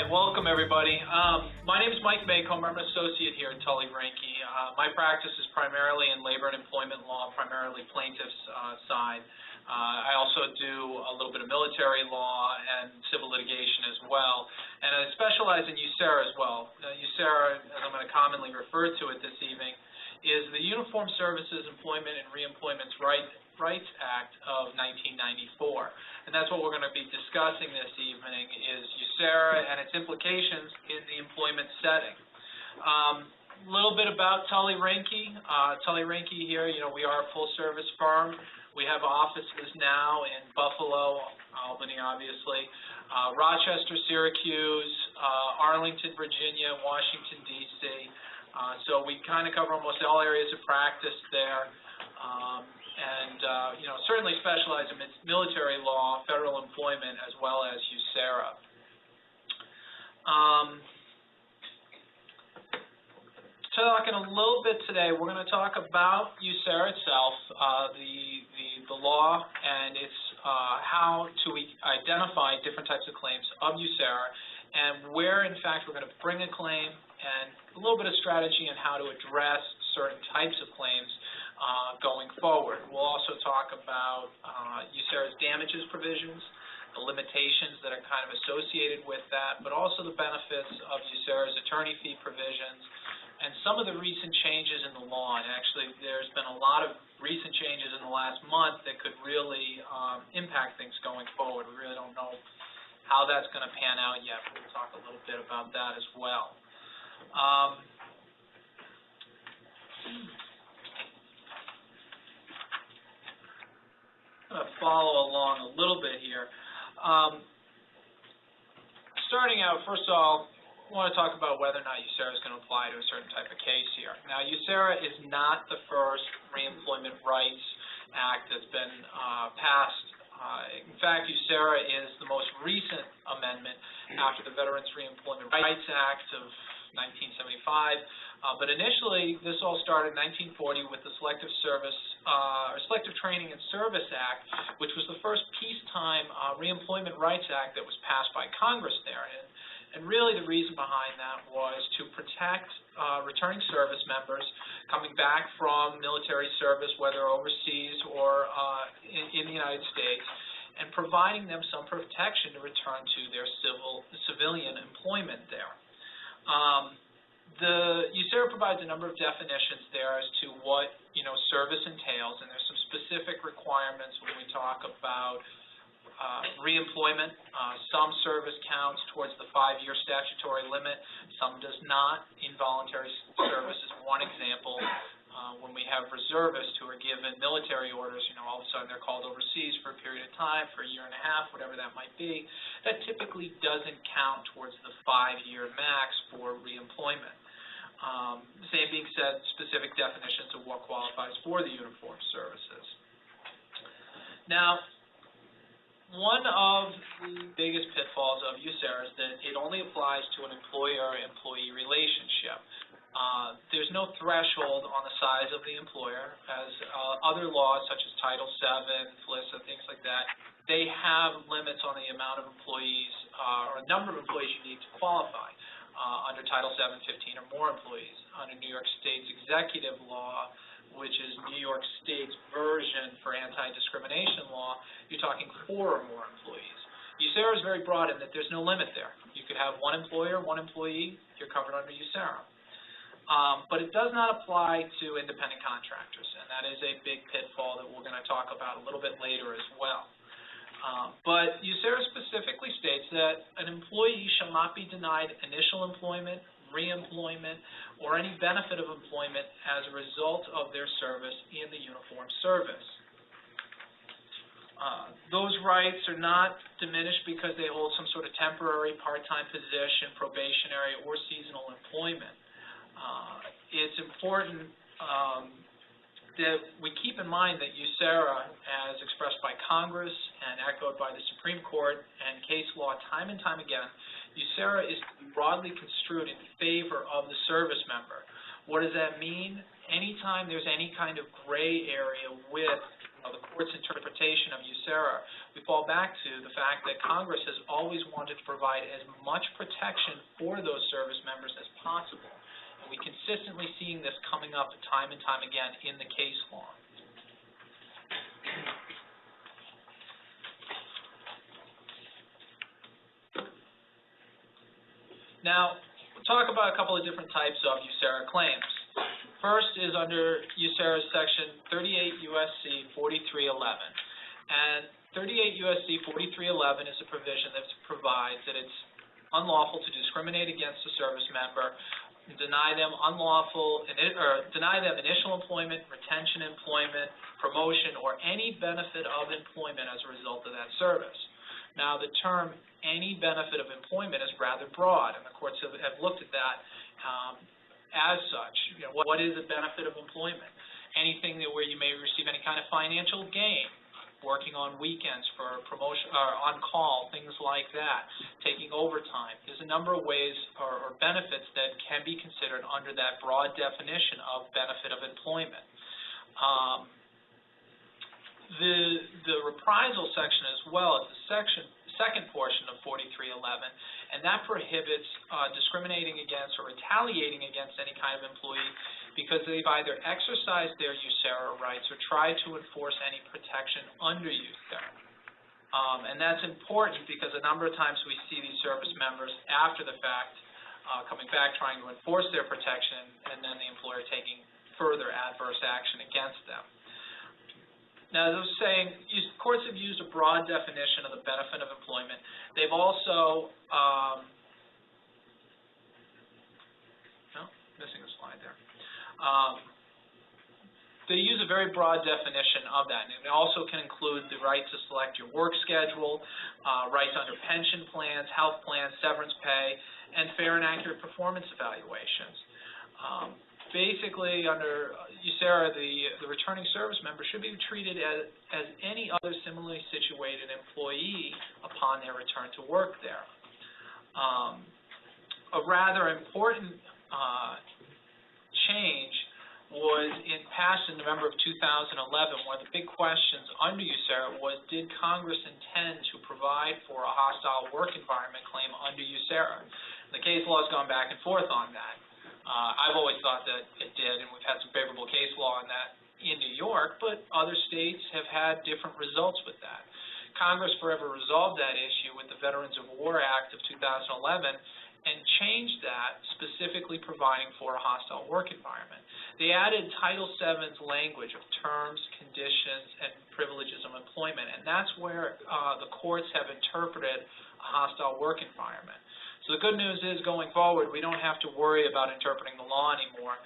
right, welcome everybody. My name is Mike Macomber. I'm an associate here at Tully, Rinckey. My practice is primarily in labor and employment law, primarily plaintiffs' side. I also do a little bit of military law and civil litigation as well. And I specialize in USERRA as well. USERRA, as I'm going to commonly refer to it this evening, is the Uniformed Services Employment and Reemployment Rights Act of 1994. And that's what we're going to be discussing this evening is USERRA and its implications in the employment setting. A little bit about Tully Rinckey. Tully Rinckey here, we are a full-service firm. We have offices now in Buffalo, Albany, obviously, Rochester, Syracuse, Arlington, Virginia, Washington, D.C. So we kind of cover almost all areas of practice there. Certainly specialize in military law, federal employment, as well as USERRA. Talking a little bit today, we're going to talk about USERRA itself, the law, and its how to identify different types of claims of USERRA, and where, in fact, we're going to bring a claim, and a little bit of strategy on how to address certain types of claims going forward. We'll also talk about USERRA's damages provisions, the limitations that are kind of associated with that, but also the benefits of USERRA's attorney fee provisions, and some of the recent changes in the law. And actually, there's been a lot of recent changes in the last month that could really impact things going forward. We really don't know how that's going to pan out yet, but we'll talk a little bit about that as well. I'm going to follow along a little bit here. Starting out, first of all, I want to talk about whether or not USERRA is going to apply to a certain type of case here. Now, USERRA is not the first Reemployment Rights Act that's been passed. In fact, USERRA is the most recent amendment after the Veterans Reemployment Rights Act of 1975. But initially, this all started in 1940 with the Selective Training and Service Act, which was the first peacetime Reemployment Rights Act that was passed by Congress there. And really the reason behind that was to protect returning service members coming back from military service, whether overseas or in the United States, and providing them some protection to return to their civilian employment there. The USERRA provides a number of definitions there as to what service entails, and there's some specific requirements when we talk about reemployment. Some service counts towards the 5-year statutory limit, some does not. Involuntary service is one example. When we have reservists who are given military orders, all of a sudden they're called overseas for a period of time, for a year and a half, whatever that might be, that typically doesn't count towards the 5-year max for reemployment. The same being said, specific definitions of what qualifies for the uniformed services. Now, one of the biggest pitfalls of USERRA is that it only applies to an employer-employee relationship. There's no threshold on the size of the employer, as other laws such as Title VII, FLISA, things like that, they have limits on the amount of employees or a number of employees you need to qualify. Under Title VII, 15 or more employees. Under New York State's executive law, which is New York State's version for anti-discrimination law, you're talking 4 or more employees. USERRA is very broad in that there's no limit there. You could have one employer, one employee, you're covered under USERRA. But it does not apply to independent contractors, and that is a big pitfall that we're going to talk about a little bit later as well. But USERRA specifically states that an employee shall not be denied initial employment, reemployment, or any benefit of employment as a result of their service in the uniformed service. Those rights are not diminished because they hold some sort of temporary, part-time position, probationary, or seasonal employment. It's important that we keep in mind that USERRA, as expressed by Congress and echoed by the Supreme Court and case law time and time again, USERRA is broadly construed in favor of the service member. What does that mean? Anytime there's any kind of gray area with the court's interpretation of USERRA, we fall back to the fact that Congress has always wanted to provide as much protection for those service members as possible. And we consistently seeing this coming up time and time again in the case law. Now, we'll talk about a couple of different types of USERRA claims. First is under USERRA Section 38 U.S.C. 4311. And 38 U.S.C. 4311 is a provision that provides that it's unlawful to discriminate against a service member, deny them initial employment, retention employment, promotion, or any benefit of employment as a result of that service. Now, the term any benefit of employment is rather broad, and the courts have looked at that as such. You know, what is a benefit of employment? Anything where you may receive any kind of financial gain, working on weekends for promotion, or on call, things like that, taking overtime. There's a number of ways or benefits that can be considered under that broad definition of benefit of employment. The reprisal section as well is the second portion of 4311, and that prohibits discriminating against or retaliating against any kind of employee because they've either exercised their USERRA rights or tried to enforce any protection under USERRA. And that's important because a number of times we see these service members after the fact coming back trying to enforce their protection, and then the employer taking further adverse action against them. Now, as I was saying, courts have used a broad definition of the benefit of employment. They've also, missing a slide there. They use a very broad definition of that, and it also can include the right to select your work schedule, rights under pension plans, health plans, severance pay, and fair and accurate performance evaluations. Basically, under USERRA, the returning service member should be treated as any other similarly situated employee upon their return to work there. A rather important change was passed in November of 2011. One of the big questions under USERRA was, did Congress intend to provide for a hostile work environment claim under USERRA? The case law has gone back and forth on that. I've always thought that it did, and we've had some favorable case law on that in New York, but other states have had different results with that. Congress forever resolved that issue with the Veterans of War Act of 2011 and changed that, specifically providing for a hostile work environment. They added Title VII's language of terms, conditions, and privileges of employment, and that's where the courts have interpreted a hostile work environment. So the good news is, going forward, we don't have to worry about interpreting the law anymore.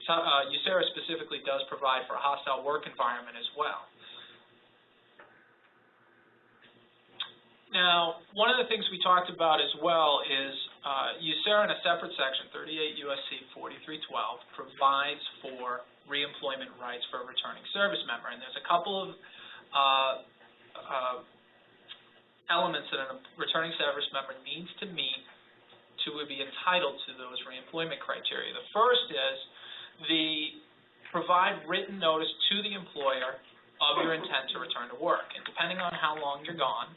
USERRA specifically does provide for a hostile work environment as well. Now, one of the things we talked about as well is USERRA in a separate section, 38 U.S.C. 4312, provides for reemployment rights for a returning service member. And there's a couple of elements that a returning service member needs to meet to be entitled to those reemployment criteria. The first is provide written notice to the employer of your intent to return to work. And depending on how long you're gone,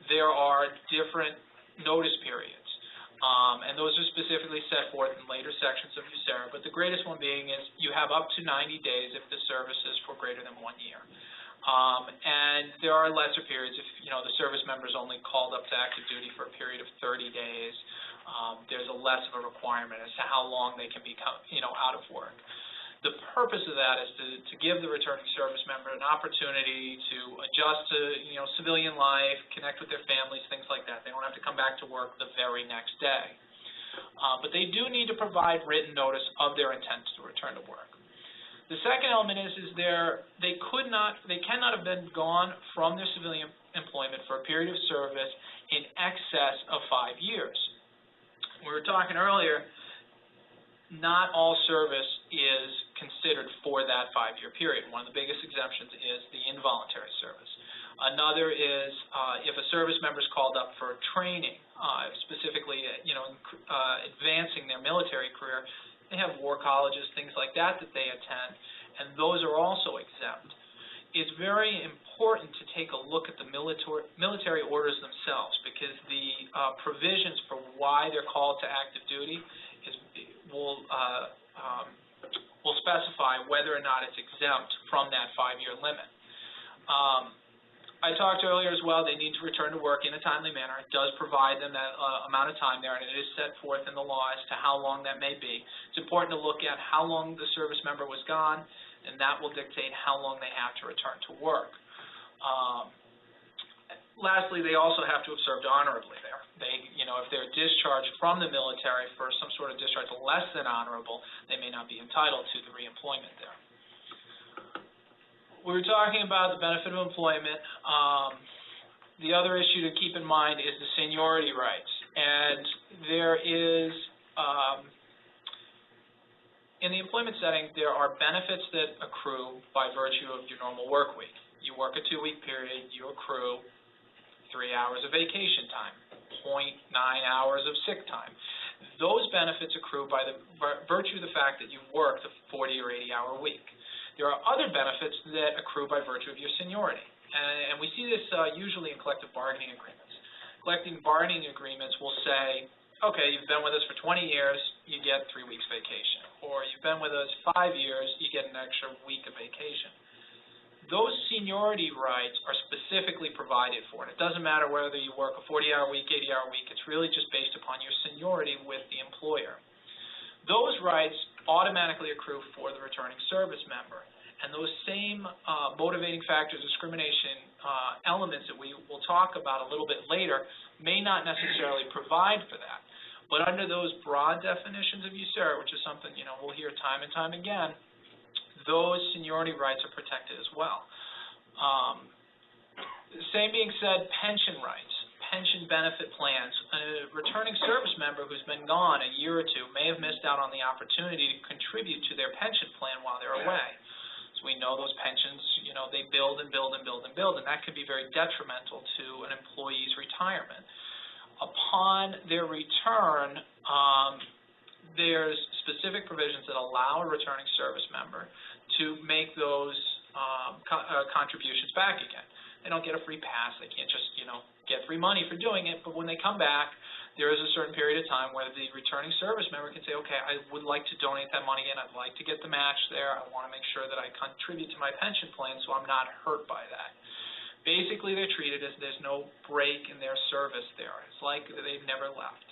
there are different notice periods. And those are specifically set forth in later sections of USERRA, but the greatest one being is you have up to 90 days if the service is for greater than 1 year. And there are lesser periods if, the service member is only called up to active duty for a period of 30 days. There's a less of a requirement as to how long they can become, out of work. The purpose of that is to give the returning service member an opportunity to adjust to, civilian life, connect with their families, things like that. They don't have to come back to work the very next day. But they do need to provide written notice of their intent to return to work. The second element is they cannot have been gone from their civilian employment for a period of service in excess of 5 years. We were talking earlier, not all service is considered for that 5-year period. One of the biggest exemptions is the involuntary service. Another is if a service member is called up for training, specifically, advancing their military career. They have war colleges, things like that they attend, and those are also exempt. it's very important to take a look at the military orders themselves, because the provisions for why they're called to active duty will specify whether or not it's exempt from that 5-year limit. I talked earlier as well, they need to return to work in a timely manner. It does provide them that amount of time there, and it is set forth in the law as to how long that may be. It's important to look at how long the service member was gone, and that will dictate how long they have to return to work. Lastly, they also have to have served honorably there. If they're discharged from the military for some sort of discharge less than honorable, they may not be entitled to the reemployment there. We were talking about the benefit of employment. The other issue to keep in mind is the seniority rights. And there is, in the employment setting, there are benefits that accrue by virtue of your normal work week. You work a 2-week period, you accrue 3 hours of vacation time, 0.9 hours of sick time. Those benefits accrue by the virtue of the fact that you've worked a 40 or 80-hour week. There are other benefits that accrue by virtue of your seniority, and we see this usually in collective bargaining agreements. Collective bargaining agreements will say, okay, you've been with us for 20 years, you get 3 weeks vacation, or you've been with us 5 years, you get an extra week of vacation. Those seniority rights are specifically provided for, and it doesn't matter whether you work a 40-hour week, 80-hour week, it's really just based upon your seniority with the employer. Those rights automatically accrue for the returning service member, and those same motivating factors, discrimination elements that we will talk about a little bit later may not necessarily provide for that. But under those broad definitions of USERRA, which is something we'll hear time and time again, those seniority rights are protected as well. Same being said, pension rights. Pension benefit plans. A returning service member who's been gone a year or two may have missed out on the opportunity to contribute to their pension plan while they're away. So we know those pensions, they build and build and build and build, and that can be very detrimental to an employee's retirement. Upon their return, there's specific provisions that allow a returning service member to make those contributions back again. They don't get a free pass. They can't just, get free money for doing it. But when they come back, there is a certain period of time where the returning service member can say, okay, I would like to donate that money in. I'd like to get the match there. I want to make sure that I contribute to my pension plan so I'm not hurt by that. Basically, they're treated as there's no break in their service there. It's like they've never left.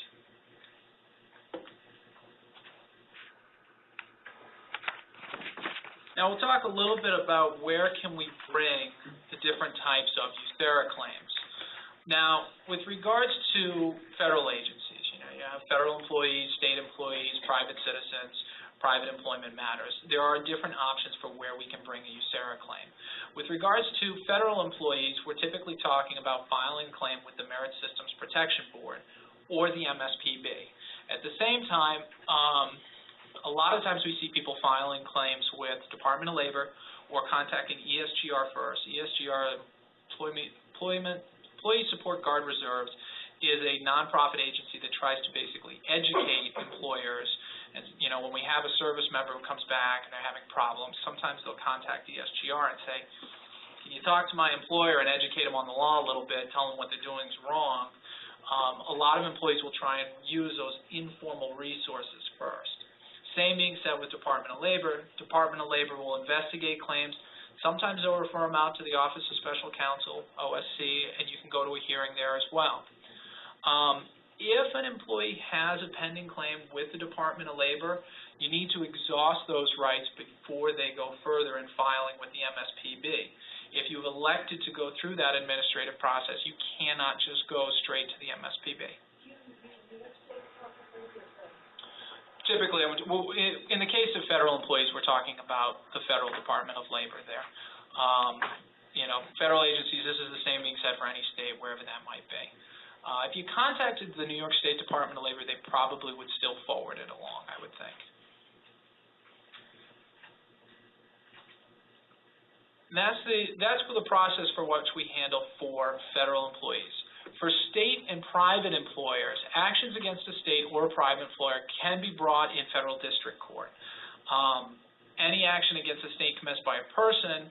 Now, we'll talk a little bit about where can we bring the different types of USERRA claims. Now, with regards to federal agencies, you have federal employees, state employees, private citizens, private employment matters. There are different options for where we can bring a USERRA claim. With regards to federal employees, we're typically talking about filing a claim with the Merit Systems Protection Board or the MSPB. At the same time, a lot of times we see people filing claims with Department of Labor or contacting ESGR first. ESGR, Employee Support Guard Reserves, is a nonprofit agency that tries to basically educate employers. And when we have a service member who comes back and they're having problems, sometimes they'll contact ESGR and say, can you talk to my employer and educate them on the law a little bit, tell them what they're doing is wrong. A lot of employees will try and use those informal resources first. Same being said with Department of Labor. Department of Labor will investigate claims. Sometimes they'll refer them out to the Office of Special Counsel, OSC, and you can go to a hearing there as well. If an employee has a pending claim with the Department of Labor, you need to exhaust those rights before they go further in filing with the MSPB. If you've elected to go through that administrative process, you cannot just go straight to the MSPB. Typically, in the case of federal employees, we're talking about the Federal Department of Labor there. Federal agencies, this is the same being said for any state, wherever that might be. If you contacted the New York State Department of Labor, they probably would still forward it along, I would think. And that's for the process for which we handle for federal employees. For state and private employers, actions against a state or a private employer can be brought in federal district court. any action against a state commenced by a person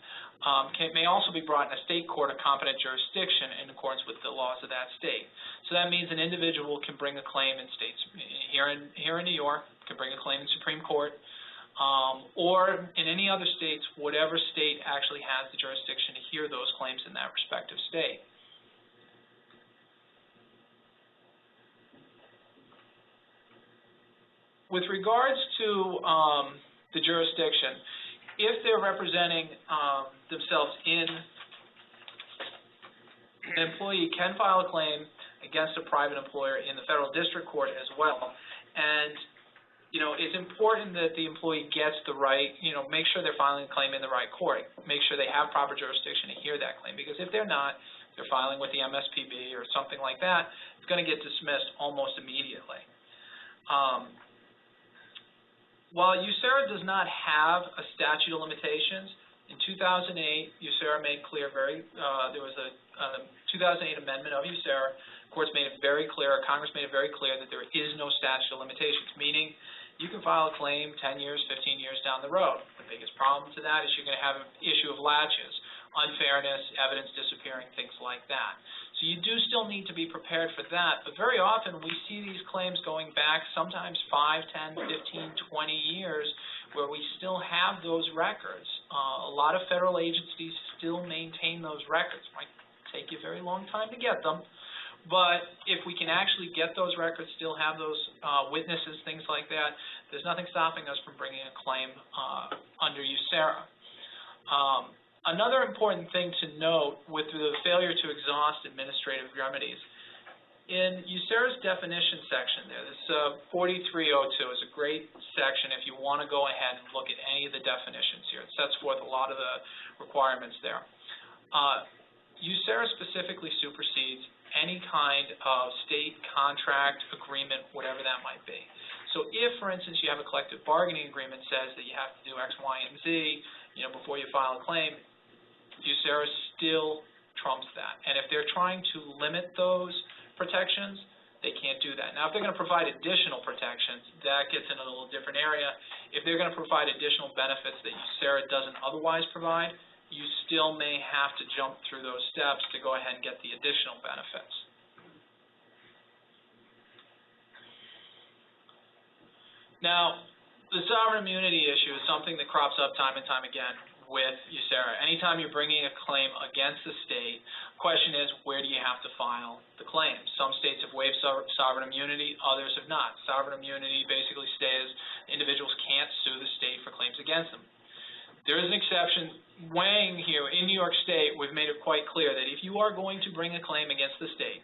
may also be brought in a state court of competent jurisdiction in accordance with the laws of that state. So that means an individual can bring a claim in states here in New York, can bring a claim in Supreme Court, or in any other states, whatever state actually has the jurisdiction to hear those claims in that respective state. With regards to the jurisdiction, if they're representing themselves in, an employee can file a claim against a private employer in the federal district court as well. And, you know, it's important that the employee gets the right, you know, make sure they're filing a claim in the right court. Make sure they have proper jurisdiction to hear that claim, because if they're not, they're filing with the MSPB or something like that, it's going to get dismissed almost immediately. While USERRA does not have a statute of limitations, in 2008, USERRA made clear there was a 2008 amendment of USERRA. Courts made it very clear, Congress made it very clear that there is no statute of limitations, meaning you can file a claim 10 years, 15 years down the road. The biggest problem to that is you're going to have an issue of latches, unfairness, evidence disappearing, things like that. So you do still need to be prepared for that, but very often we see these claims going back sometimes 5, 10, 15, 20 years where we still have those records. A lot of federal agencies still maintain those records. It might take you a very long time to get them, but if we can actually get those records, still have those witnesses, things like that, there's nothing stopping us from bringing a claim under USERRA. Another important thing to note with the failure to exhaust administrative remedies, in USERRA's definition section there, this 4302 is a great section if you want to go ahead and look at any of the definitions here. It sets forth a lot of the requirements there. USERRA specifically supersedes any kind of state contract, agreement, whatever that might be. So if, for instance, you have a collective bargaining agreement that says that you have to do X, Y, and Z, you know, before you file a claim, USERRA still trumps that. And if they're trying to limit those protections, they can't do that. Now, if they're going to provide additional protections, that gets in a little different area. If they're going to provide additional benefits that USERRA doesn't otherwise provide, you still may have to jump through those steps to go ahead and get the additional benefits. Now, the sovereign immunity issue is something that crops up time and time again with USERRA. Anytime you're bringing a claim against the state, the question is, where do you have to file the claim? Some states have waived sovereign immunity, others have not. Sovereign immunity basically states individuals can't sue the state for claims against them. There is an exception. Weighing here in New York State, we've made it quite clear that if you are going to bring a claim against the state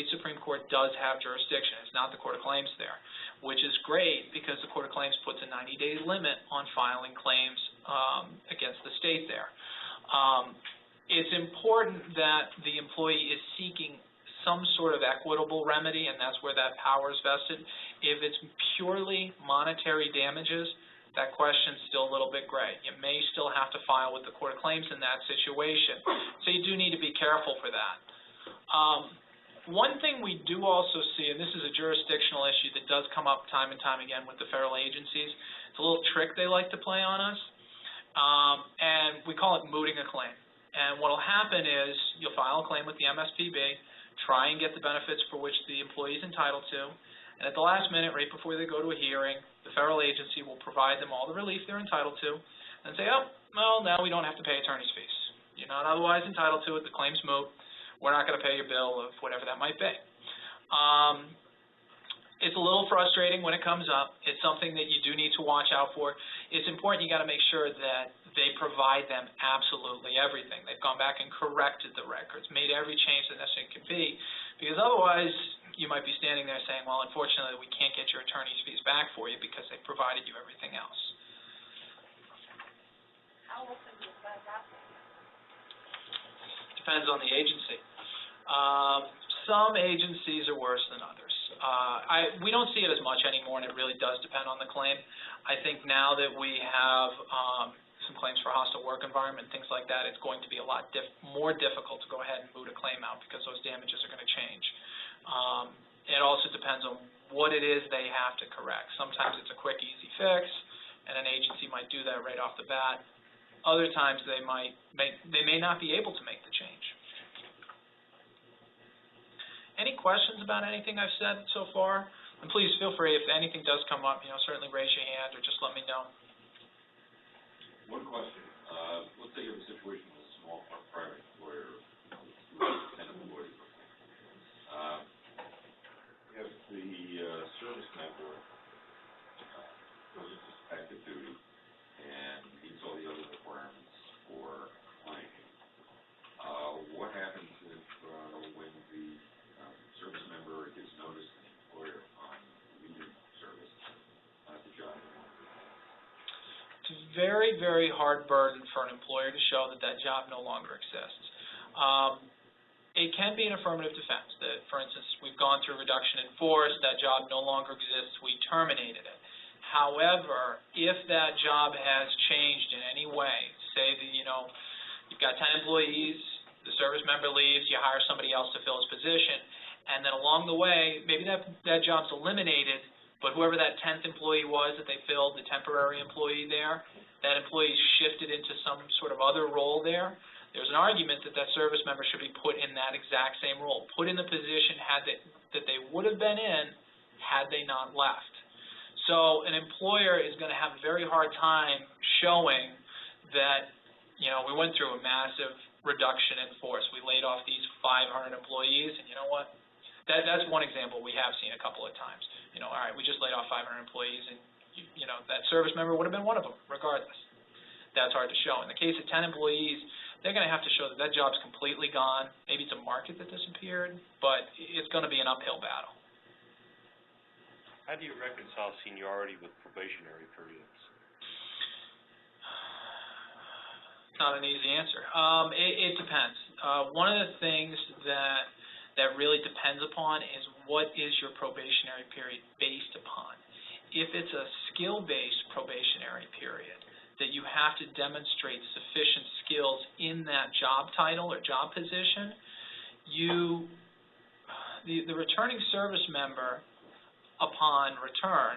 Supreme Court does have jurisdiction. It's not the Court of Claims there, which is great because the Court of Claims puts a 90-day limit on filing claims against the state there. It's important that the employee is seeking some sort of equitable remedy, and that's where that power is vested. If it's purely monetary damages, that question's still a little bit gray. You may still have to file with the Court of Claims in that situation, so you do need to be careful for that. One thing we do also see, and this is a jurisdictional issue that does come up time and time again with the federal agencies, it's a little trick they like to play on us, and we call it mooting a claim. And what will happen is you'll file a claim with the MSPB, try and get the benefits for which the employee is entitled to, and at the last minute, right before they go to a hearing, the federal agency will provide them all the relief they're entitled to, and say, oh, well, now we don't have to pay attorney's fees. You're not otherwise entitled to it, the claim's moot, we're not going to pay your bill of whatever that might be. It's a little frustrating when it comes up. It's something that you do need to watch out for. It's important you got to make sure that they provide them absolutely everything. They've gone back and corrected the records, made every change that necessary could be, because otherwise you might be standing there saying, well, unfortunately, we can't get your attorney's fees back for you because they provided you everything else. How often does that happen? Depends on the agency. Some agencies are worse than others. We don't see it as much anymore, and it really does depend on the claim. I think now that we have some claims for hostile work environment, things like that, it's going to be a lot more difficult to go ahead and moot a claim out because those damages are going to change. It also depends on what it is they have to correct. Sometimes it's a quick, easy fix. and an agency might do that right off the bat. Other times they may not be able to make the change. Any questions about anything I've said so far? And please feel free, if anything does come up, certainly raise your hand or just let me know. One question. Let's say you have a situation with a small private employer with 10 employees. If the service member goes into active duty and meets all the other requirements for planning, what happens if when the service member gives notice to the employer on leaving service at the job? It's a very, very hard burden for an employer to show that that job no longer exists. It can be an affirmative defense that, for instance, we've gone through reduction in force, that job no longer exists, we terminated it. However, if that job has changed in any way, say that, you've got 10 employees, the service member leaves, you hire somebody else to fill his position, and then along the way, maybe that job's eliminated, but whoever that 10th employee was that they filled, the temporary employee there, that employee shifted into some sort of other role there, there's an argument that that service member should be put in that exact same role, put in the position that they would have been in had they not left. So an employer is going to have a very hard time showing that, we went through a massive reduction in force. We laid off these 500 employees, and you know what? That's one example we have seen a couple of times. All right, we just laid off 500 employees, and that service member would have been one of them, regardless. That's hard to show. In the case of 10 employees, they're going to have to show that that job's completely gone. Maybe it's a market that disappeared, but it's going to be an uphill battle. How do you reconcile seniority with probationary periods? It's not an easy answer. It depends. One of the things that really depends upon is what is your probationary period based upon. If it's a skill-based probationary period, that you have to demonstrate sufficient skills in that job title or job position, the returning service member, upon return,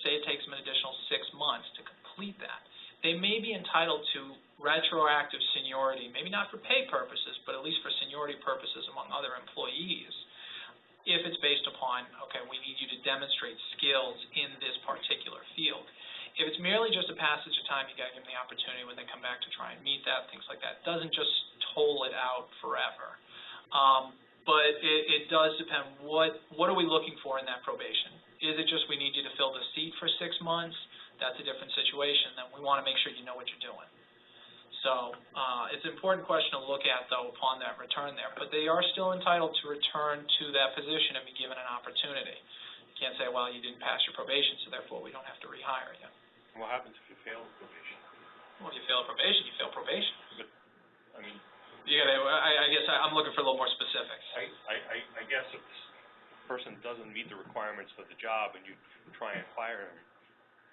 say it takes them an additional 6 months to complete that, they may be entitled to retroactive seniority, maybe not for pay purposes, but at least for seniority purposes among other employees, if it's based upon, okay, we need you to demonstrate skills in this particular field. If it's merely just a passage of time, you got to give them the opportunity when they come back to try and meet that, things like that. It doesn't just toll it out forever. But it does depend, what are we looking for in that probation? Is it just we need you to fill the seat for 6 months? That's a different situation. Then we want to make sure you know what you're doing. So it's an important question to look at, though, upon that return there. But they are still entitled to return to that position and be given an opportunity. You can't say, well, you didn't pass your probation, so therefore we don't have to rehire you. What happens if you fail probation? Well, if you fail probation, you fail probation. But, I mean... I guess I'm looking for a little more specifics. I guess if this person doesn't meet the requirements for the job and you try and fire him,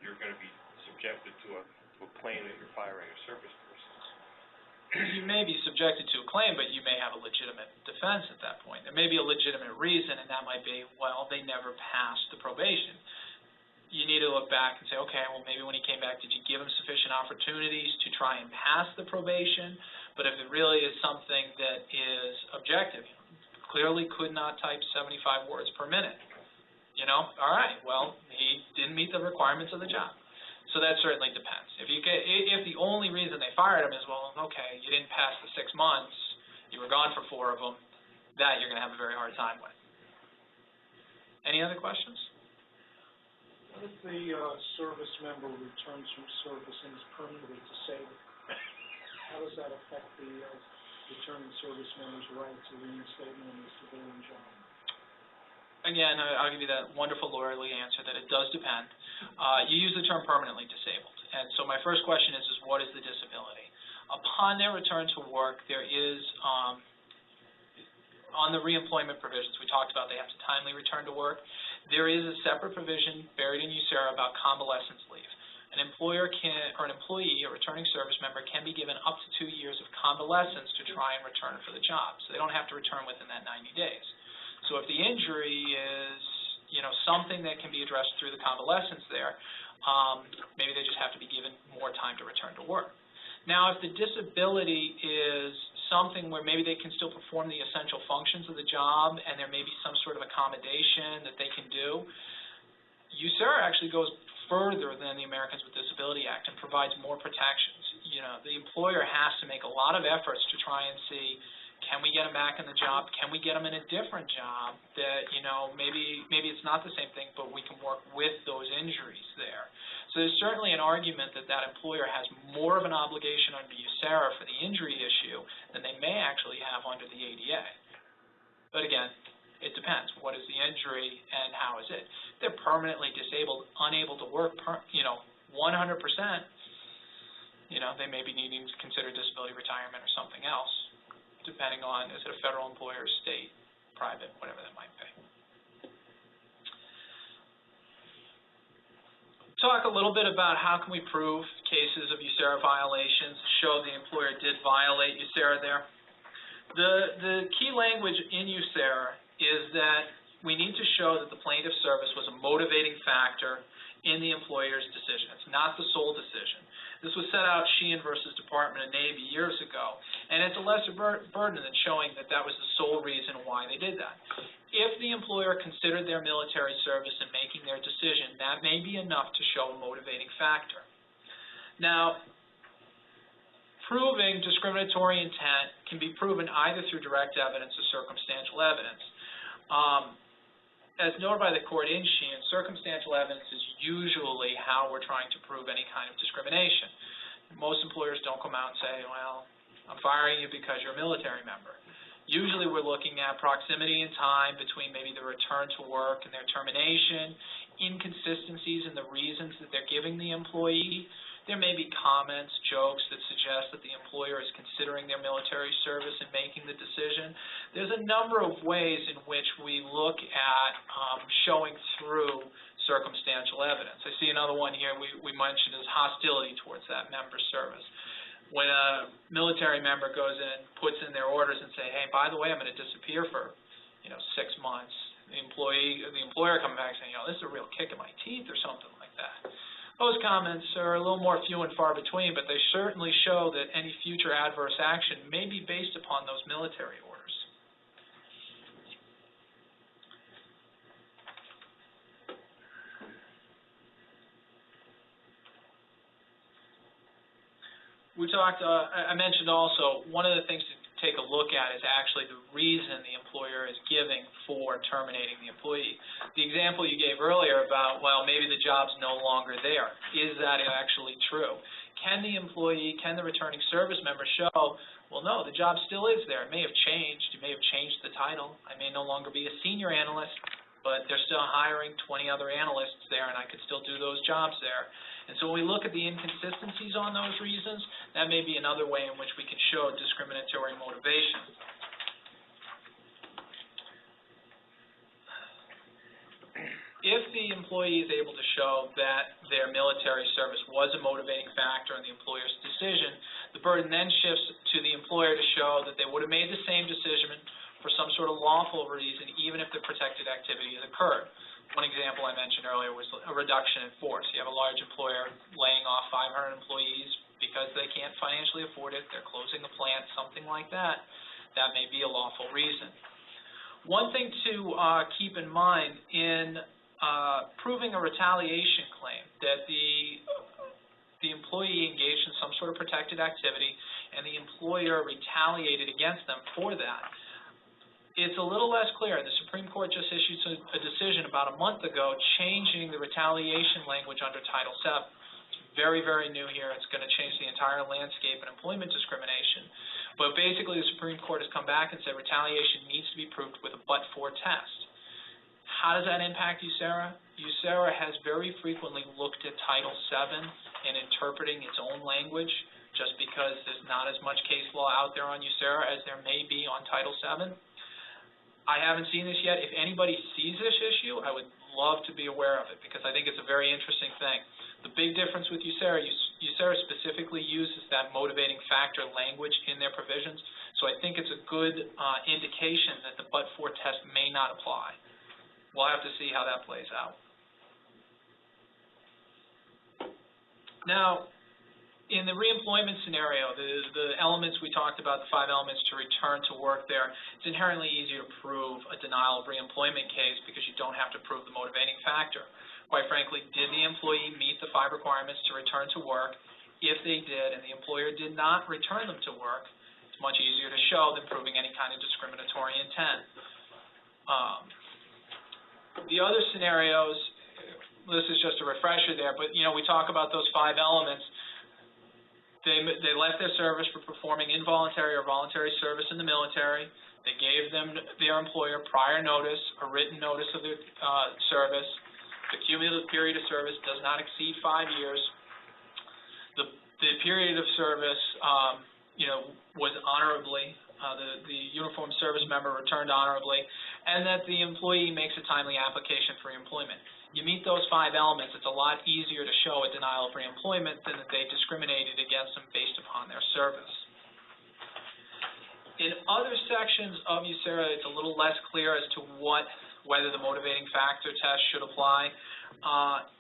you're going to be subjected to a claim that you're firing a service person. You may be subjected to a claim, but you may have a legitimate defense at that point. There may be a legitimate reason, and that might be, well, they never passed the probation. You need to look back and say, okay, well, maybe when he came back, did you give him sufficient opportunities to try and pass the probation? But if it really is something that is objective, clearly could not type 75 words per minute, all right, well, he didn't meet the requirements of the job. So that certainly depends. If the only reason they fired him is, well, okay, you didn't pass the 6 months, you were gone for 4 of them, that you're going to have a very hard time with. Any other questions? What if the service member returns from service and is permanently disabled? How does that affect the returning service member's right to reinstatement in the civilian job? Again, I'll give you that wonderful lawyerly answer that it does depend. You use the term permanently disabled. And so my first question is what is the disability? Upon their return to work, there is, on the reemployment provisions we talked about, they have to timely return to work. There is a separate provision buried in USERRA about convalescence leave. An employer can, or an employee, a returning service member, can be given up to 2 years of convalescence to try and return for the job. So they don't have to return within that 90 days. So if the injury is, something that can be addressed through the convalescence there, Maybe they just have to be given more time to return to work. Now, if the disability is something where maybe they can still perform the essential functions of the job and there may be some sort of accommodation that they can do, USERRA actually goes further than the Americans with Disability Act and provides more protections. You know, the employer has to make a lot of efforts to try and see, can we get them back in the job? Can we get them in a different job that, you know, maybe it's not the same thing, but we can work with those injuries there. So there's certainly an argument that that employer has more of an obligation under USERRA for the injury issue than they may actually have under the ADA. But again, it depends. What is the injury and how is it? If they're permanently disabled, unable to work, 100%, you know, they may be needing to consider disability retirement or something else, depending on, is it a federal employer, state, private, whatever that might be. Talk a little bit about how can we prove cases of USERRA violations, show the employer did violate USERRA there. The key language in USERRA is that we need to show that the plaintiff's service was a motivating factor in the employer's decision. It's not the sole decision. This was set out Sheehan versus Department of Navy years ago, and it's a lesser burden than showing that that was the sole reason why they did that. If the employer considered their military service in making their decision, that may be enough to show a motivating factor. Now, proving discriminatory intent can be proven either through direct evidence or circumstantial evidence. As noted by the court in Sheehan, circumstantial evidence is usually how we're trying to prove any kind of discrimination. Most employers don't come out and say, well, I'm firing you because you're a military member. Usually we're looking at proximity in time between maybe the return to work and their termination, inconsistencies in the reasons that they're giving the employee. There may be comments, jokes that suggest that the employer is considering their military service in making the decision. There's a number of ways in which we look at showing through circumstantial evidence. I see another one here we mentioned is hostility towards that member's service. When a military member goes in, puts in their orders and say, hey, by the way, I'm going to disappear for, 6 months, the employer comes back saying, this is a real kick in my teeth or something like that. Those comments are a little more few and far between, but they certainly show that any future adverse action may be based upon those military orders. We talked, I mentioned also, one of the things to take a look at is actually the reason the employer is giving for terminating the employee. The example you gave earlier about, well, maybe the job's no longer there. Is that actually true? Can the employee, can the returning service member show, well, no, the job still is there. It may have changed. You may have changed the title. I may no longer be a senior analyst, but they're still hiring 20 other analysts there, and I could still do those jobs there. And so when we look at the inconsistencies on those reasons, that may be another way in which we can show discriminatory motivation. If the employee is able to show that their military service was a motivating factor in the employer's decision, the burden then shifts to the employer to show that they would have made the same decision for some sort of lawful reason, even if the protected activity has occurred. One example I mentioned earlier was a reduction in force. You have a large employer laying off 500 employees because they can't financially afford it, they're closing the plant, something like that. That may be a lawful reason. One thing to keep in mind in proving a retaliation claim, that the employee engaged in some sort of protected activity and the employer retaliated against them for that, it's a little less clear. The Supreme Court just issued a decision about a month ago changing the retaliation language under Title VII. It's very, very new here. It's going to change the entire landscape in employment discrimination. But basically the Supreme Court has come back and said retaliation needs to be proved with a but-for test. How does that impact USERRA? USERRA has very frequently looked at Title VII in interpreting its own language, just because there's not as much case law out there on USERRA as there may be on Title VII. I haven't seen this yet. If anybody sees this issue, I would love to be aware of it because I think it's a very interesting thing. The big difference with USERRA, USERRA specifically uses that motivating factor language in their provisions, so I think it's a good indication that the but-for test may not apply. We'll have to see how that plays out. Now, in the reemployment scenario, the elements we talked about, the 5 elements to return to work there, it's inherently easier to prove a denial of reemployment case because you don't have to prove the motivating factor. Quite frankly, did the employee meet the 5 requirements to return to work? If they did and the employer did not return them to work, it's much easier to show than proving any kind of discriminatory intent. The other scenarios, this is just a refresher there, but we talk about those 5 elements. They left their service for performing involuntary or voluntary service in the military. They gave their employer prior notice, a written notice of their service. The cumulative period of service does not exceed 5 years. The period of service, was honorably. The uniformed service member returned honorably, and that the employee makes a timely application for reemployment. You meet those 5 elements, it's a lot easier to show a denial of reemployment than that they discriminated against them based upon their service. In other sections of USERRA, it's a little less clear as to whether the motivating factor test should apply.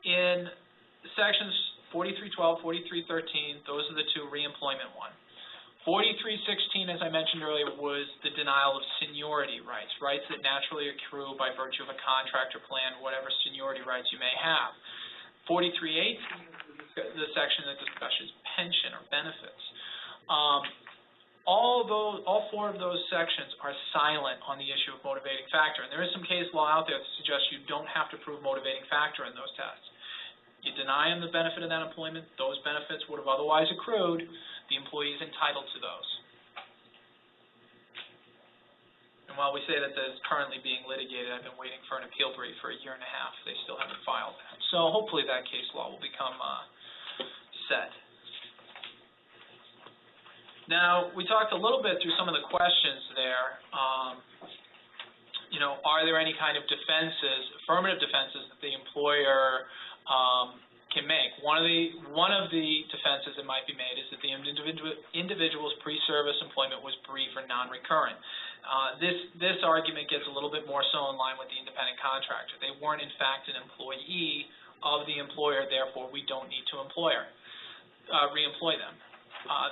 In sections 4312, 4313, those are the 2 reemployment ones. 4316, as I mentioned earlier, was the denial of seniority rights, rights that naturally accrue by virtue of a contract or plan, whatever seniority rights you may have. 4318 is the section that discusses pension or benefits. All 4 of those sections are silent on the issue of motivating factor, and there is some case law out there that suggests you don't have to prove motivating factor in those tests. You deny them the benefit of that employment, those benefits would have otherwise accrued, the employee is entitled to those. And while we say that this is currently being litigated, I've been waiting for an appeal brief for 1.5 years. They still haven't filed that. So hopefully that case law will become set. Now, we talked a little bit through some of the questions there. Are there any kind of defenses, affirmative defenses that the employer can make? One of the defenses that might be made is that the individual's pre-service employment was brief or non-recurrent. This argument gets a little bit more so in line with the independent contractor. They weren't in fact an employee of the employer, therefore we don't need to reemploy them.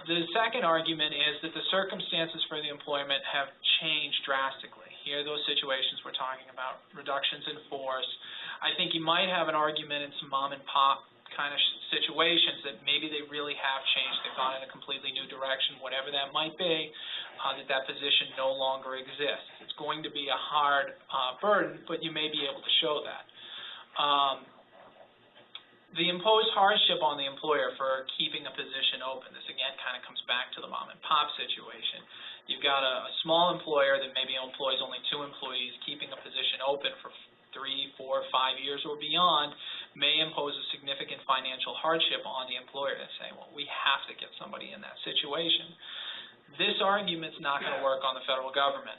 The second argument is that the circumstances for the employment have changed drastically. Here, those situations we're talking about, reductions in force. I think you might have an argument in some mom and pop kind of situations that maybe they really have changed. They've gone in a completely new direction, whatever that might be, that position no longer exists. It's going to be a hard burden, but you may be able to show that. The imposed hardship on the employer for keeping a position open, this again kind of comes back to the mom and pop situation. You've got a small employer that maybe employs only 2 employees, keeping a position open for 3, 4, 5 years or beyond may impose a significant financial hardship on the employer to say, well, we have to get somebody in that situation. This argument's not going to work on the federal government.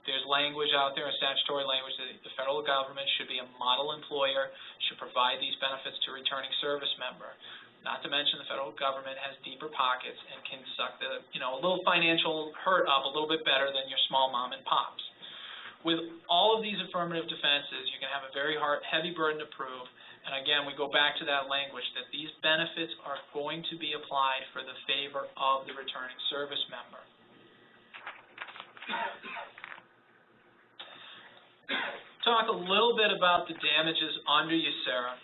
There's language out there, statutory language, that the federal government should be a model employer, should provide these benefits to a returning service member. Not to mention the federal government has deeper pockets and can suck a little financial hurt up a little bit better than your small mom and pops. With all of these affirmative defenses, you're going to have a very heavy burden to prove. And again, we go back to that language that these benefits are going to be applied for the favor of the returning service member. Talk a little bit about the damages under USERRA.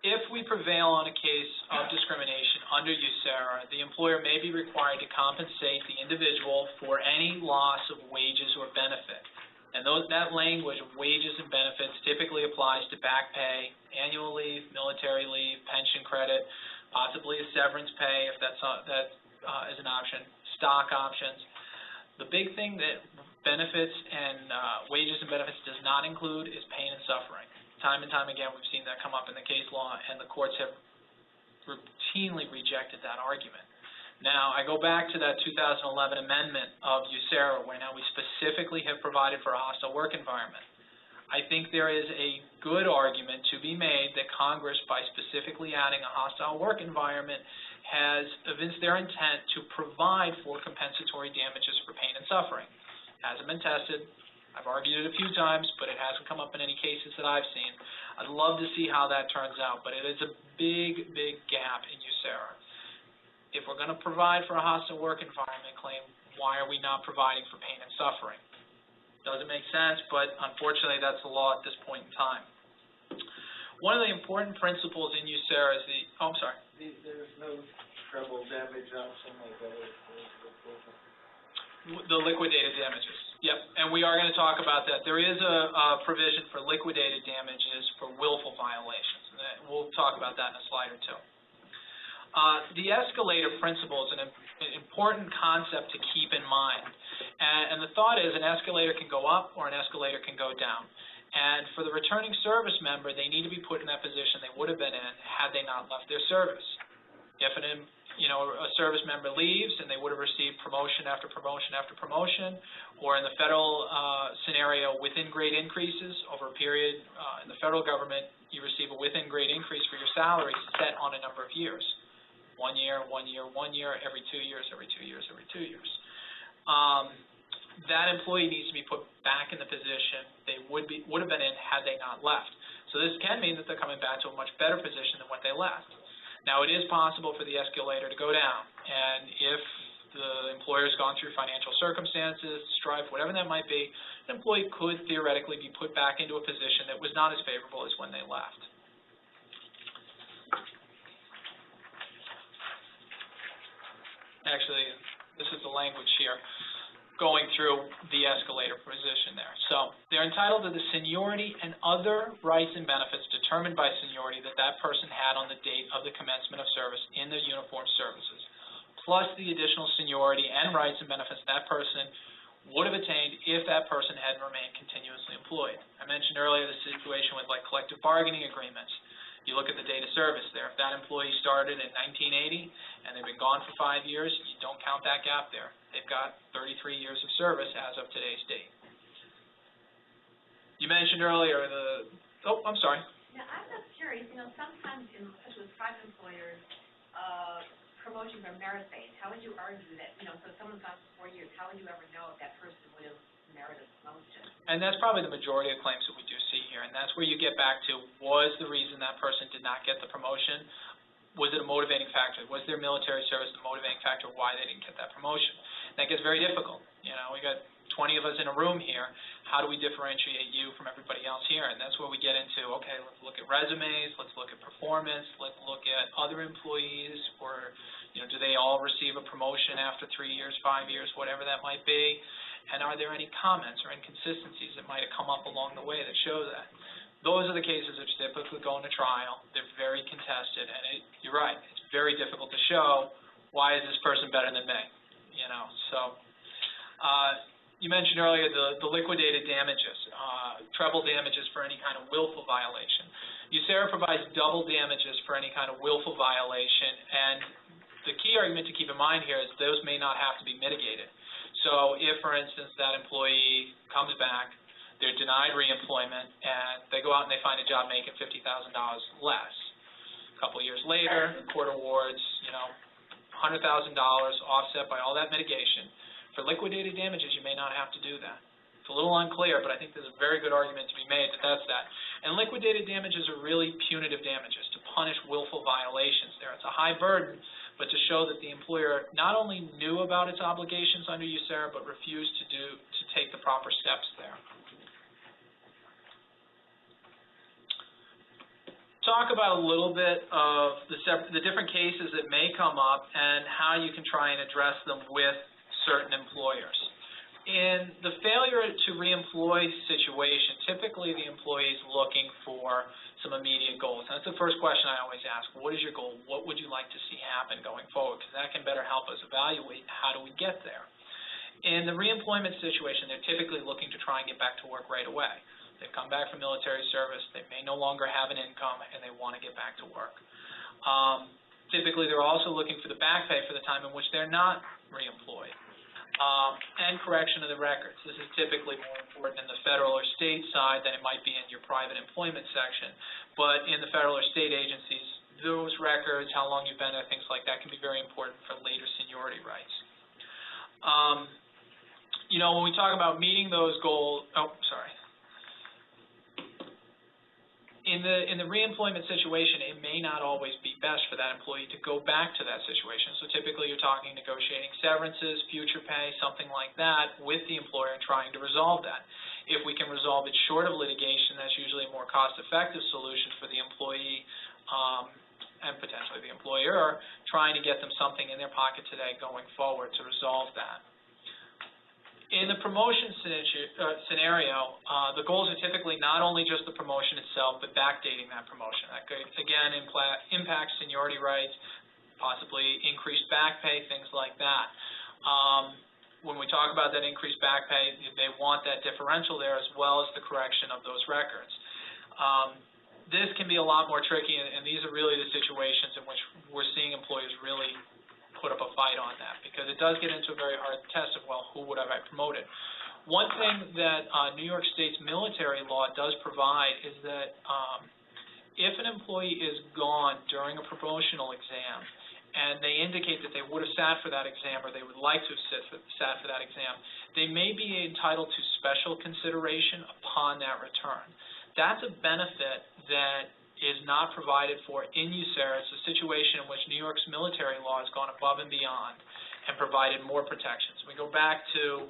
If we prevail on a case of discrimination under USERRA, the employer may be required to compensate the individual for any loss of wages or benefit. And that language of wages and benefits typically applies to back pay, annual leave, military leave, pension credit, possibly a severance pay if that is an option, stock options. The big thing that benefits and wages and benefits does not include is pain and suffering. Time and time again, we've seen that come up in the case law, and the courts have routinely rejected that argument. Now, I go back to that 2011 amendment of USERRA, where now we specifically have provided for a hostile work environment. I think there is a good argument to be made that Congress, by specifically adding a hostile work environment, has evinced their intent to provide for compensatory damages for pain and suffering. Hasn't been tested. I've argued it a few times, but it hasn't come up in any cases that I've seen. I'd love to see how that turns out, but it is a big, big gap in USERRA. If we're going to provide for a hostile work environment claim, why are we not providing for pain and suffering? Doesn't make sense, but unfortunately that's the law at this point in time. One of the important principles in USERRA is There's no treble damage on something like that. the liquidated damages. Yep, and we are going to talk about that. There is a provision for liquidated damages for willful violations. And we'll talk about that in a slide or two. The escalator principle is an important concept to keep in mind. And the thought is an escalator can go up or an escalator can go down. And for the returning service member, they need to be put in that position they would have been in had they not left their service. If a service member leaves and they would have received promotion after promotion after promotion, or in the federal scenario, within grade increases over a period in the federal government, you receive a within grade increase for your salary set on a number of years. 1 year, 1 year, 1 year, every 2 years, every 2 years, every 2 years. That employee needs to be put back in the position they would have been in had they not left. So this can mean that they're coming back to a much better position than what they left. Now, it is possible for the escalator to go down, and if the employer's gone through financial circumstances, strife, whatever that might be, an employee could theoretically be put back into a position that was not as favorable as when they left. Actually, this is the language here going through the escalator position there. So they're entitled to the seniority and other rights and benefits determined by seniority that that person had on the date of the commencement of service in their uniformed services, plus the additional seniority and rights and benefits that person would have attained if that person had remained continuously employed. I mentioned earlier the situation with like collective bargaining agreements. You look at the date of service there. If that employee started in 1980 and they've been gone for 5 years, you don't count that gap there. They've got 33 years of service as of today's date. You mentioned earlier I'm sorry. Now, I'm just curious, sometimes, especially with private employers, promotions are merit-based. How would you argue that, so if someone's gone for 4 years, how would you ever know if that person would have merited promotion? And that's probably the majority of claims that we do see here, and that's where you get back to, was the reason that person did not get the promotion, was it a motivating factor? Was their military service the motivating factor why they didn't get that promotion? That gets very difficult. We got 20 of us in a room here. How do we differentiate you from everybody else here? And that's where we get into, okay, let's look at resumes, let's look at performance, let's look at other employees, or, do they all receive a promotion after 3 years, 5 years, whatever that might be? And are there any comments or inconsistencies that might have come up along the way that show that? Those are the cases which typically go into trial. They're very contested, and you're right, it's very difficult to show, why is this person better than me? So you mentioned earlier the liquidated damages, treble damages for any kind of willful violation. USERRA provides double damages for any kind of willful violation, and the key argument to keep in mind here is those may not have to be mitigated. So if, for instance, that employee comes back, they're denied reemployment, and they go out and they find a job making $50,000 less. A couple of years later, the court awards, $100,000 offset by all that mitigation. For liquidated damages, you may not have to do that. It's a little unclear, but I think there's a very good argument to be made that that's that. And liquidated damages are really punitive damages to punish willful violations there. It's a high burden, but to show that the employer not only knew about its obligations under USERRA, but refused to take the proper steps there. Talk about a little bit of the different cases that may come up and how you can try and address them with certain employers. In the failure to reemploy situation, typically the employee is looking for some immediate goals. And that's the first question I always ask. What is your goal? What would you like to see happen going forward? Because that can better help us evaluate how do we get there. In the reemployment situation, they're typically looking to try and get back to work right away. They've come back from military service, they may no longer have an income, and they want to get back to work. Typically, they're also looking for the back pay for the time in which they're not reemployed. And correction of the records. This is typically more important in the federal or state side than it might be in your private employment section. But in the federal or state agencies, those records, how long you've been there, things like that can be very important for later seniority rights. you know, when we talk about meeting those goals, in the reemployment situation, it may not always be best for that employee to go back to that situation. So typically you're talking negotiating severances, future pay, something like that with the employer and trying to resolve that. If we can resolve it short of litigation, that's usually a more cost-effective solution for the employee and potentially the employer, trying to get them something in their pocket today going forward to resolve that. In the promotion scenario, the goals are typically not only just the promotion itself, but backdating that promotion. That could, again, impact seniority rights, possibly increased back pay, things like that. When we talk about that increased back pay, they want that differential there as well as the correction of those records. This can be a lot more tricky, and these are really the situations in which we're seeing employers really put up a fight on that, because it does get into a very hard test of, well, who would have I promoted? One thing that New York State's military law does provide is that if an employee is gone during a promotional exam and they indicate that they would have sat for that exam or they would like to have sat for that exam, they may be entitled to special consideration upon that return. That's a benefit that is not provided for in USERRA. It's a situation in which New York's military law has gone above and beyond and provided more protections. We go back to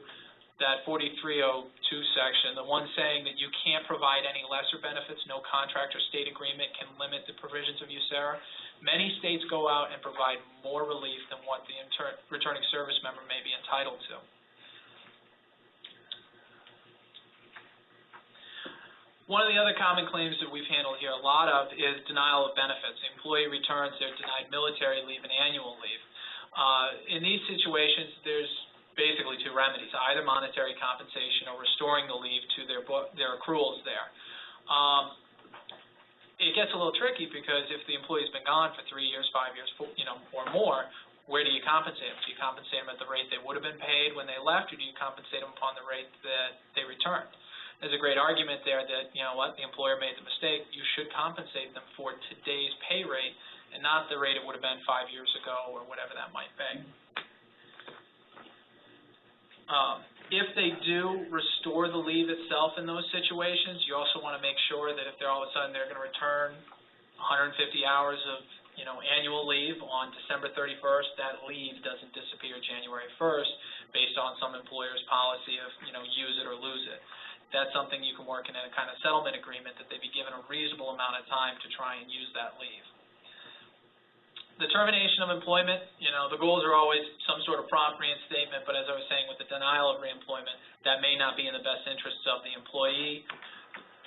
that 4302 section, the one saying that you can't provide any lesser benefits, no contract or state agreement can limit the provisions of USERRA. Many states go out and provide more relief than what the returning service member may be entitled to. One of the other common claims that we've handled here a lot of is denial of benefits. The employee returns, they're denied military leave and annual leave. In these situations, there's basically two remedies, either monetary compensation or restoring the leave to their accruals there. It gets a little tricky because if the employee's been gone for 3 years, 5 years, or more, where do you compensate them? Do you compensate them at the rate they would have been paid when they left, or do you compensate them upon the rate that they returned? There's a great argument there that, you know what, the employer made the mistake. You should compensate them for today's pay rate and not the rate it would have been 5 years ago or whatever that might be. If they do restore the leave itself in those situations, you also want to make sure that if they're all of a sudden they're going to return 150 hours of annual leave on December 31st, that leave doesn't disappear January 1st based on some employer's policy of use it or lose it. That's something you can work in a kind of settlement agreement that they be given a reasonable amount of time to try and use that leave. The termination of employment, the goals are always some sort of prompt reinstatement, but as I was saying, with the denial of reemployment, that may not be in the best interests of the employee.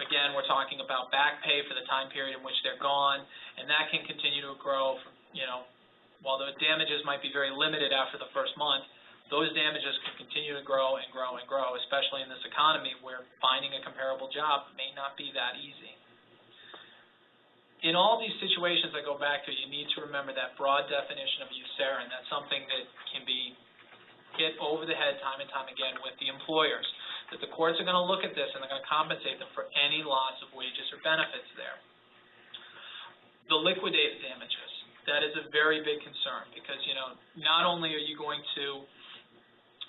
Again, we're talking about back pay for the time period in which they're gone, and that can continue to grow. While the damages might be very limited after the first month, those damages can continue to grow and grow and grow, especially in this economy where finding a comparable job may not be that easy. In all these situations I go back to, you need to remember that broad definition of USERRA, and that's something that can be hit over the head time and time again with the employers, that the courts are going to look at this and they're going to compensate them for any loss of wages or benefits there. The liquidated damages, that is a very big concern because, not only are you going to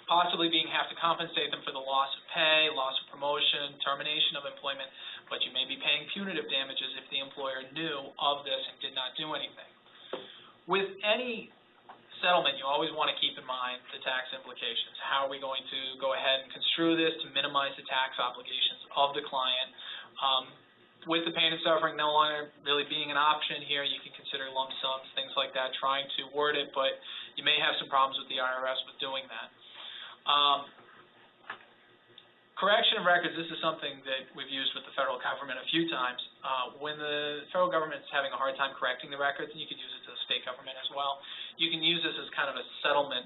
possibly have to compensate them for the loss of pay, loss of promotion, termination of employment, but you may be paying punitive damages if the employer knew of this and did not do anything. With any settlement, you always want to keep in mind the tax implications. How are we going to go ahead and construe this to minimize the tax obligations of the client? With the pain and suffering no longer really being an option here, you can consider lump sums, things like that, trying to word it, but you may have some problems with the IRS with doing that. Correction of records, this is something that we've used with the federal government a few times. When the federal government is having a hard time correcting the records, and you could use it to the state government as well, you can use this as kind of a settlement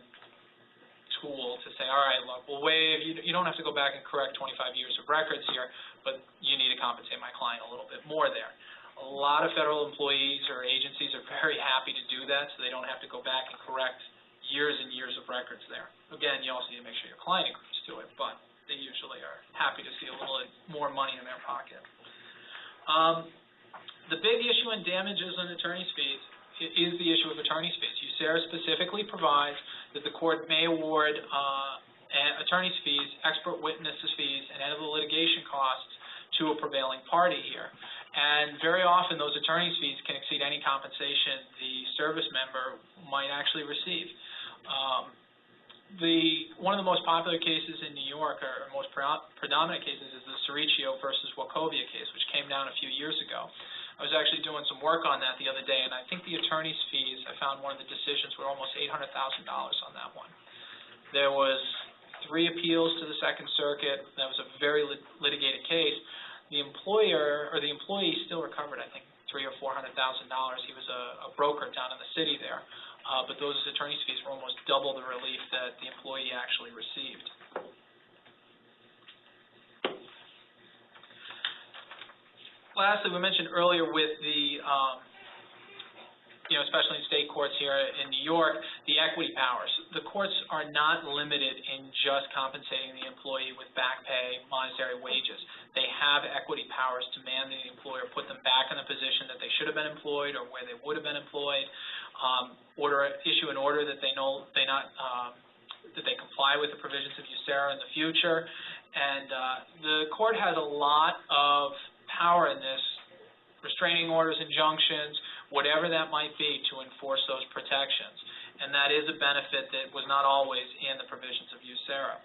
tool to say, all right, look, we'll waive, you don't have to go back and correct 25 years of records here, but you need to compensate my client a little bit more there. A lot of federal employees or agencies are very happy to do that, so they don't have to go back and correct years and years of records there. Again, you also need to make sure your client agrees to it, but they usually are happy to see a little more money in their pocket. The big issue in damages and attorney's fees is the issue of attorney's fees. USERRA specifically provides that the court may award attorney's fees, expert witnesses fees, and any of the litigation costs to a prevailing party here. And very often those attorney's fees can exceed any compensation the service member might actually receive. One of the most popular cases in New York, or most predominant cases, is the Serricchio versus Wachovia case, which came down a few years ago. I was actually doing some work on that the other day, and I think the attorney's fees, I found one of the decisions were almost $800,000 on that one. There was 3 appeals to the Second Circuit. That was a very litigated case. The employer, or the employee, still recovered, I think, $300,000 or $400,000. He was a broker down in the city there. But those attorney's fees were almost double the relief that the employee actually received. Lastly, we mentioned earlier with the, especially in state courts here in New York, the equity powers. The courts are not limited in just compensating the employee with back pay, monetary wages. They have equity powers to mandate the employer, put them back in the position that they should have been employed or where they would have been employed, issue an order that that they comply with the provisions of USERRA in the future. And the court has a lot of power in this, restraining orders, injunctions, whatever that might be, to enforce those protections. And that is a benefit that was not always in the provisions of USERRA.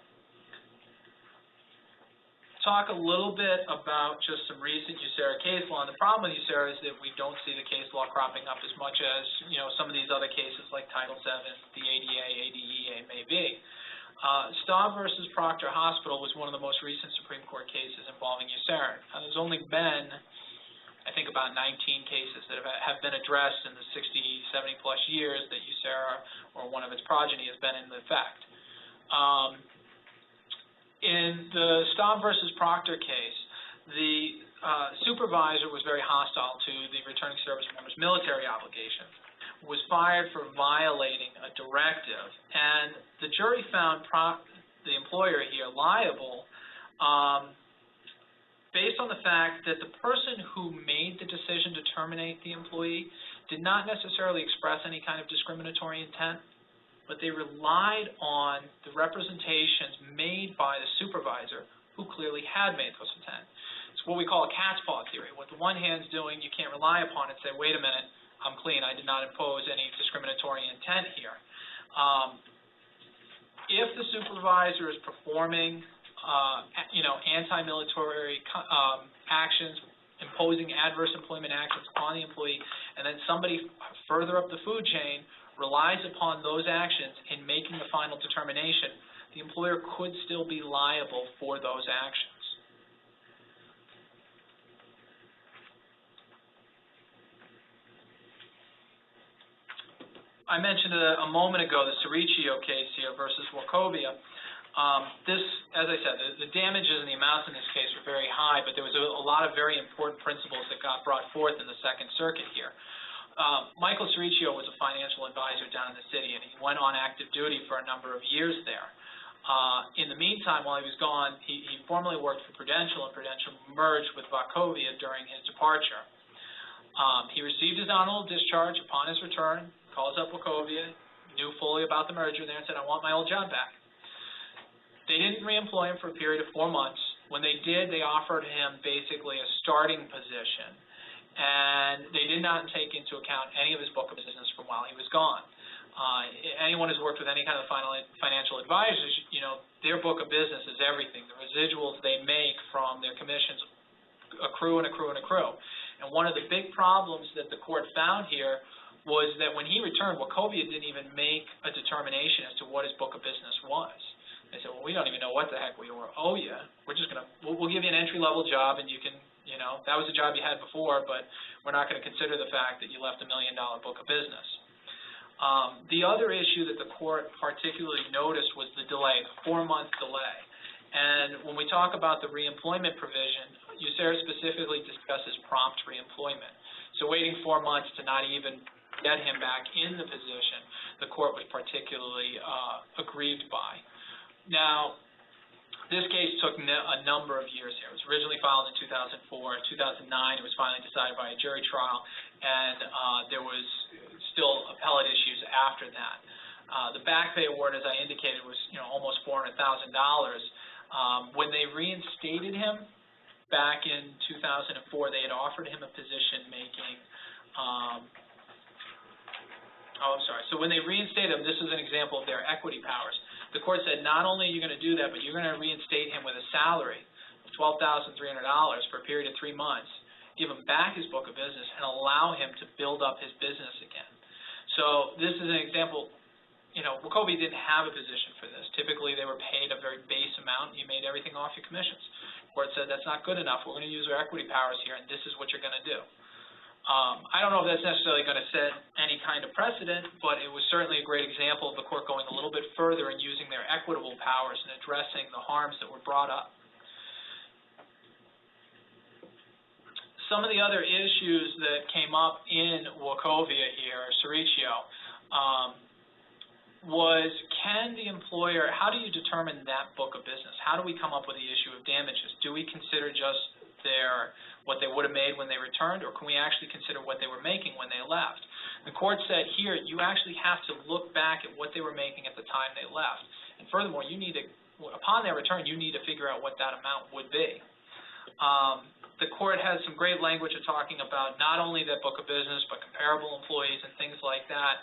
Talk a little bit about just some recent USERRA case law. And the problem with USERRA is that we don't see the case law cropping up as much as, some of these other cases like Title VII, the ADA, ADEA may be. Staub versus Proctor Hospital was one of the most recent Supreme Court cases involving USERRA. There's only been, I think, about 19 cases that have been addressed in the 60, 70-plus years that USERRA or one of its progeny has been in effect. In the Staub versus Proctor case, the supervisor was very hostile to the returning service member's military obligations, was fired for violating a directive, and the jury found the employer here liable based on the fact that the person who made the decision to terminate the employee did not necessarily express any kind of discriminatory intent, but they relied on the representations made by the supervisor who clearly had made those intent. It's what we call a cat's paw theory. What the one hand's doing, you can't rely upon it and say, wait a minute, I'm clean, I did not impose any discriminatory intent here. If the supervisor is performing anti-military actions, imposing adverse employment actions on the employee, and then somebody further up the food chain relies upon those actions in making the final determination, the employer could still be liable for those actions. I mentioned a moment ago the Serricchio case here versus Wachovia. This, as I said, the damages and the amounts in this case were very high, but there was a lot of very important principles that got brought forth in the Second Circuit here. Michael Serricchio was a financial advisor down in the city, and he went on active duty for a number of years there. In the meantime, while he was gone, he formerly worked for Prudential, and Prudential merged with Wachovia during his departure. He received his honorable discharge upon his return, calls up Wachovia, knew fully about the merger there, and said, I want my old job back. They didn't reemploy him for a period of 4 months. When they did, they offered him basically a starting position, and they did not take into account any of his book of business from while he was gone. Anyone who's worked with any kind of financial advisors, their book of business is everything. The residuals they make from their commissions accrue and accrue and accrue. And one of the big problems that the court found here was that when he returned, Wachovia didn't even make a determination as to what his book of business was. They said, well, we don't even know what the heck we owe you. We're just we'll give you an entry-level job, and you can, that was the job you had before, but we're not going to consider the fact that you left $1 million book of business. The other issue that the court particularly noticed was the delay, the 4-month delay. And when we talk about the reemployment provision, USERRA specifically discusses prompt reemployment. So waiting 4 months to not even get him back in the position, the court was particularly aggrieved by. Now, this case took a number of years here. It was originally filed in 2004. In 2009, it was finally decided by a jury trial, and there was still appellate issues after that. The back pay award, as I indicated, was almost $400,000. When they reinstated him back in 2004, they had offered him a position making. So when they reinstated him, this was an example of their equity powers. The court said, not only are you going to do that, but you're going to reinstate him with a salary of $12,300 for a period of 3 months, give him back his book of business, and allow him to build up his business again. So this is an example. Wachovia didn't have a position for this. Typically, they were paid a very base amount. You made everything off your commissions. The court said, that's not good enough. We're going to use our equity powers here, and this is what you're going to do. I don't know if that's necessarily going to set any kind of precedent, but it was certainly a great example of the court going a little bit further and using their equitable powers and addressing the harms that were brought up. Some of the other issues that came up in Wachovia here, Serricchio, was can the employer, how do you determine that book of business? How do we come up with the issue of damages? Do we consider just what they would have made when they returned, or can we actually consider what they were making when they left? The court said here, you actually have to look back at what they were making at the time they left. And furthermore, upon their return, you need to figure out what that amount would be. The court has some great language of talking about not only that book of business, but comparable employees and things like that,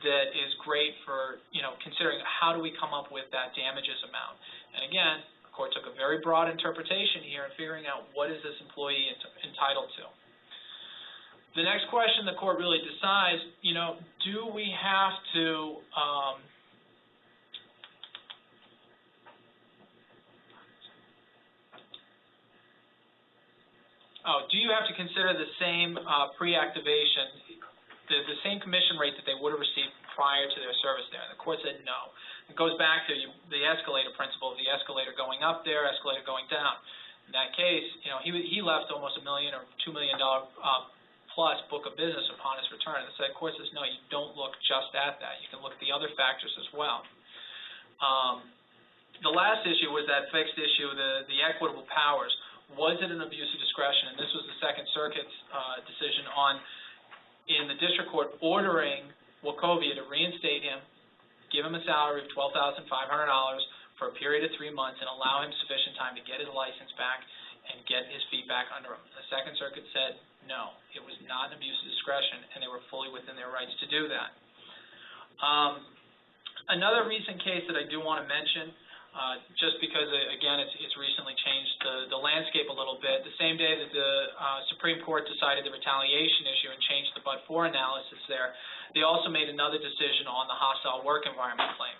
that is great for, considering how do we come up with that damages amount. And again, the court took a very broad interpretation here in figuring out what is this employee entitled to. The next question the court really decides, do we have to do you have to consider the same pre-activation, the same commission rate that they would have received prior to their service there? And the court said no. It goes back to the escalator principle, the escalator going up there, escalator going down. In that case, he left almost $1 million or $2 million plus book of business upon his return. And the court says, no, you don't look just at that. You can look at the other factors as well. The last issue was that fixed issue, the equitable powers. Was it an abuse of discretion? And this was the Second Circuit's decision in the district court ordering Wachovia to reinstate him, give him a salary of $12,500 for a period of 3 months, and allow him sufficient time to get his license back and get his feet back under him. The Second Circuit said no, it was not an abuse of discretion, and they were fully within their rights to do that. Another recent case that I do want to mention, just because, again, it's recently changed the landscape a little bit. The same day that the Supreme Court decided the retaliation issue and changed the but-for analysis there, they also made another decision on the hostile work environment claim.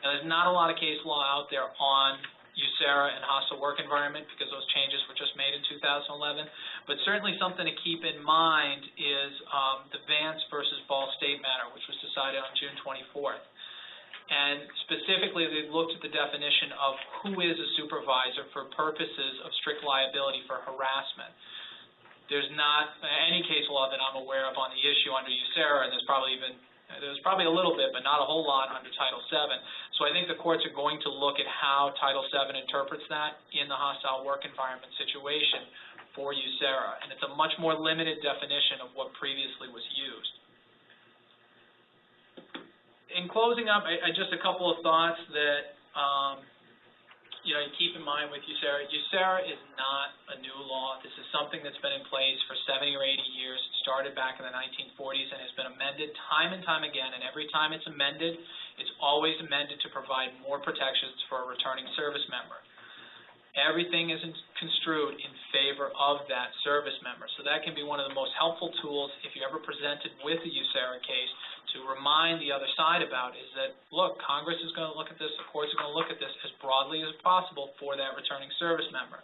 Now, there's not a lot of case law out there on USERRA and hostile work environment because those changes were just made in 2011, but certainly something to keep in mind is the Vance versus Ball State matter, which was decided on June 24th. And specifically, they looked at the definition of who is a supervisor for purposes of strict liability for harassment. There's not any case law that I'm aware of on the issue under USERRA, and there's probably a little bit, but not a whole lot under Title VII. So I think the courts are going to look at how Title VII interprets that in the hostile work environment situation for USERRA, and it's a much more limited definition of what previously was used. In closing up, just a couple of thoughts that you keep in mind with USERRA. USERRA is not a new law. This is something that's been in place for 70 or 80 years. It started back in the 1940s and has been amended time and time again. And every time it's amended, it's always amended to provide more protections for a returning service member. Everything is construed in favor of that service member. So that can be one of the most helpful tools if you're ever presented with a USERRA case to remind the other side about is that, look, Congress is going to look at this, the courts are going to look at this as broadly as possible for that returning service member.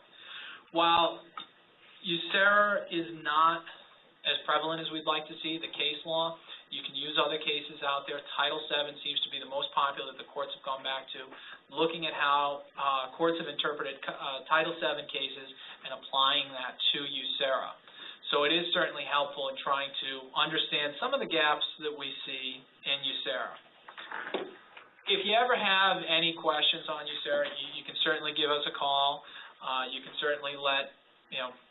While USERRA is not as prevalent as we'd like to see, the case law, you can use other cases out there. Title VII seems to be the most popular that the courts have gone back to, looking at how courts have interpreted Title VII cases and applying that to USERRA. So it is certainly helpful in trying to understand some of the gaps that we see in USERRA. If you ever have any questions on USERRA, you can certainly give us a call. You can certainly let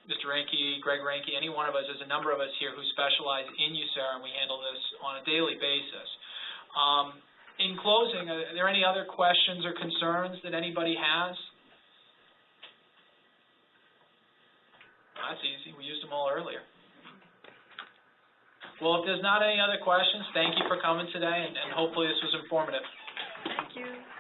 Mr. Rinckey, Greg Rinckey, any one of us, there's a number of us here who specialize in USERRA, and we handle this on a daily basis. in closing, are there any other questions or concerns that anybody has? That's easy. We used them all earlier. Well, if there's not any other questions, thank you for coming today, and hopefully this was informative. Thank you.